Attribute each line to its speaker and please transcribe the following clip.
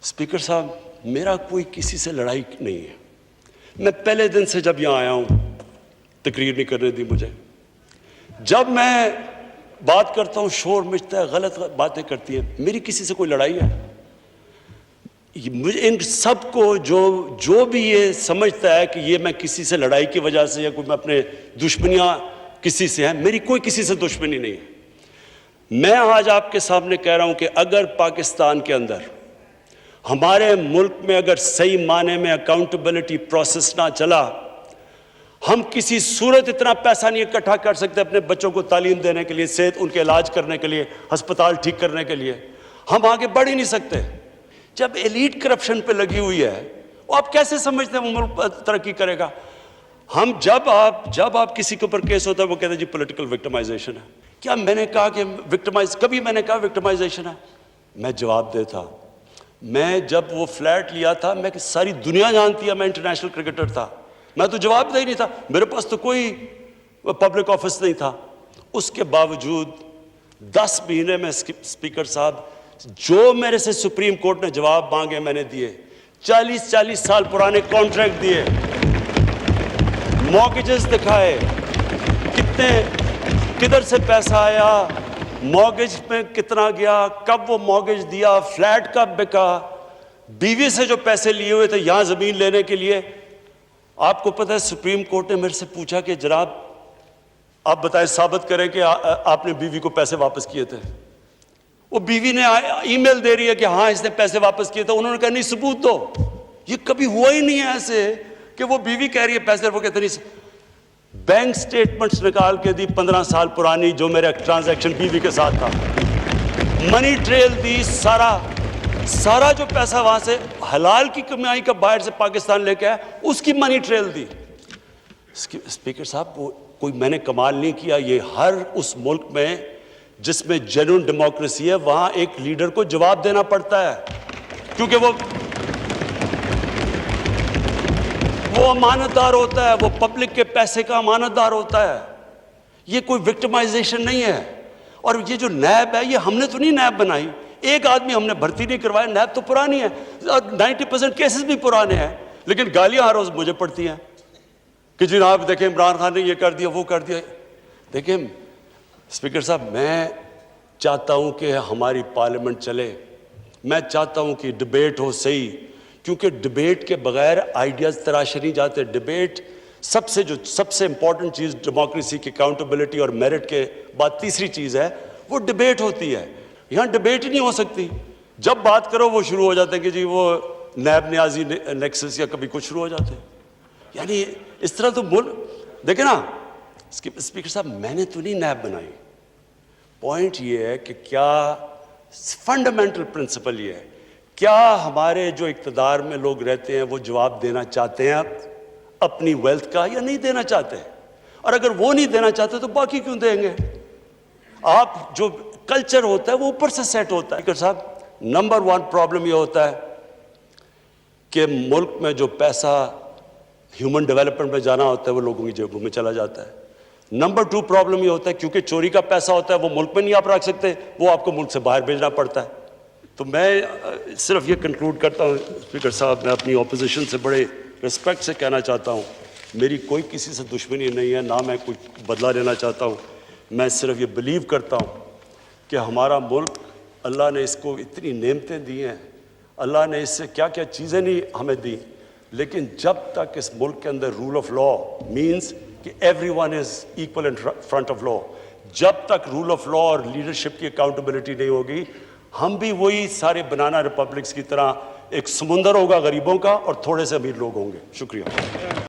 Speaker 1: Speaker साहब, मेरा कोई किसी से लड़ाई नहीं है। मैं पहले दिन से जब यहाँ आया हूँ, तकरीर नहीं करने दी मुझे। जब मैं बात करता हूँ शोर मचता है, गलत बातें करती है। मेरी किसी से कोई लड़ाई है? मुझे इन सब को जो भी ये समझता है कि ये मैं किसी से लड़ाई की वजह से या कोई मैं अपने दुश्मनियाँ किसी से हैं, मेरी कोई किसी से दुश्मनी नहीं है। मैं आज आपके सामने कह रहा हूँ कि अगर पाकिस्तान के अंदर हमारे मुल्क में अगर सही माने में अकाउंटेबिलिटी प्रोसेस ना चला, हम किसी सूरत इतना पैसा नहीं इकट्ठा कर सकते अपने बच्चों को तालीम देने के लिए, सेहत उनके इलाज करने के लिए, अस्पताल ठीक करने के लिए। हम आगे बढ़ ही नहीं सकते। जब एलीट करप्शन पे लगी हुई है, वो आप कैसे समझते हैं वो मुल्क तरक्की करेगा? हम जब आप किसी के ऊपर केस होता है, वो कहते हैं जी पॉलिटिकल विक्टिमाइजेशन है। क्या मैंने कहा कि कभी मैंने कहा विक्टिमाइजेशन है? मैं जवाब देता, मैं जब वो फ्लैट लिया था, मैं सारी दुनिया जानती है मैं इंटरनेशनल क्रिकेटर था, मैं तो जवाब दे ही नहीं था, मेरे पास तो कोई पब्लिक ऑफिस नहीं था। उसके बावजूद 10 महीने में स्पीकर साहब, जो मेरे से सुप्रीम कोर्ट ने जवाब मांगे मैंने दिए। 40 साल पुराने कॉन्ट्रैक्ट दिए, मॉर्गेजेस दिखाए, किधर से पैसा आया, मॉर्गेज में कितना गया, कब वो मॉर्गेज दिया, फ्लैट कब बिका, बीवी से जो पैसे लिए हुए थे यहां जमीन लेने के लिए। आपको पता है सुप्रीम कोर्ट ने मेरे से पूछा कि जनाब आप बताएं, साबित करें कि आपने बीवी को पैसे वापस किए थे। वो बीवी ने ईमेल दे रही है कि हाँ इसने पैसे वापस किए थे। उन्होंने कहा नहीं, सबूत दो। ये कभी हुआ ही नहीं है ऐसे कि वो बीवी कह रही है पैसे, वो कहते नहीं। बैंक स्टेटमेंट्स निकाल के दी 15 साल पुरानी, जो मेरा ट्रांजैक्शन बीवी के साथ था, मनी ट्रेल दी, सारा जो पैसा वहां से हलाल की कमाई का बाहर से पाकिस्तान लेके आया, उसकी मनी ट्रेल दी। स्पीकर साहब, कोई मैंने कमाल नहीं किया। ये हर उस मुल्क में जिसमें जेन्युइन डेमोक्रेसी है, वहां एक लीडर को जवाब देना पड़ता है, क्योंकि वो अमानतदार होता है, वो पब्लिक के पैसे का अमानतदार होता है। ये कोई विक्टिमाइजेशन नहीं है। और ये जो नैब है, ये हमने तो नहीं नैब बनाई, एक आदमी हमने भर्ती नहीं करवाया। नैब तो पुरानी है, 90% केसेस भी पुराने हैं, लेकिन गालियां हर रोज मुझे पड़ती हैं कि जनाब देखें इमरान खान ने ये कर दिया, वो कर दिया। देखें स्पीकर साहब, मैं चाहता हूं कि हमारी पार्लियामेंट चले, मैं चाहता हूं कि डिबेट हो सही, क्योंकि डिबेट के बगैर आइडियाज तराशे नहीं जाते। डिबेट सबसे इंपॉर्टेंट चीज़ डेमोक्रेसी की अकाउंटेबिलिटी और मेरिट के बाद तीसरी चीज़ है, वो डिबेट होती है। यहाँ डिबेट ही नहीं हो सकती। जब बात करो वो शुरू हो जाते हैं कि जी वो नैब न्याजी नेक्सस या कभी कुछ शुरू हो जाते हैं। यानी इस तरह तो देखे ना स्पीकर साहब, मैंने तो नहीं नैब बनाई। पॉइंट ये है कि क्या फंडामेंटल प्रिंसिपल ये है, क्या हमारे जो इक़्तिदार में लोग रहते हैं वो जवाब देना चाहते हैं अपनी वेल्थ का, या नहीं देना चाहते? और अगर वो नहीं देना चाहते तो बाकी क्यों देंगे? आप जो कल्चर होता है वो ऊपर से सेट होता है। स्पीकर साहब, नंबर 1 प्रॉब्लम ये होता है कि मुल्क में जो पैसा ह्यूमन डेवलपमेंट में जाना होता है वो लोगों की जेबों में चला जाता है। नंबर 2 प्रॉब्लम ये होता है क्योंकि चोरी का पैसा होता है वो मुल्क में नहीं आप रख सकते, वो आपको मुल्क से बाहर भेजना पड़ता है। तो मैं सिर्फ ये कंक्लूड करता हूँ स्पीकर साहब, मैं अपनी ऑपोजिशन से बड़े रिस्पेक्ट से कहना चाहता हूँ, मेरी कोई किसी से दुश्मनी नहीं है, ना मैं कोई बदला लेना चाहता हूँ। मैं सिर्फ ये बिलीव करता हूँ कि हमारा मुल्क, अल्लाह ने इसको इतनी नेमतें दी हैं, अल्लाह ने इससे क्या क्या चीज़ें नहीं हमें दी, लेकिन जब तक इस मुल्क के अंदर रूल ऑफ लॉ मीन्स कि everyone is equal in front of law, जब तक रूल ऑफ लॉ और लीडरशिप की अकाउंटेबिलिटी नहीं होगी, हम भी वही सारे बनाना रिपब्लिक्स की तरह एक समुंदर होगा गरीबों का और थोड़े से अमीर लोग होंगे। शुक्रिया।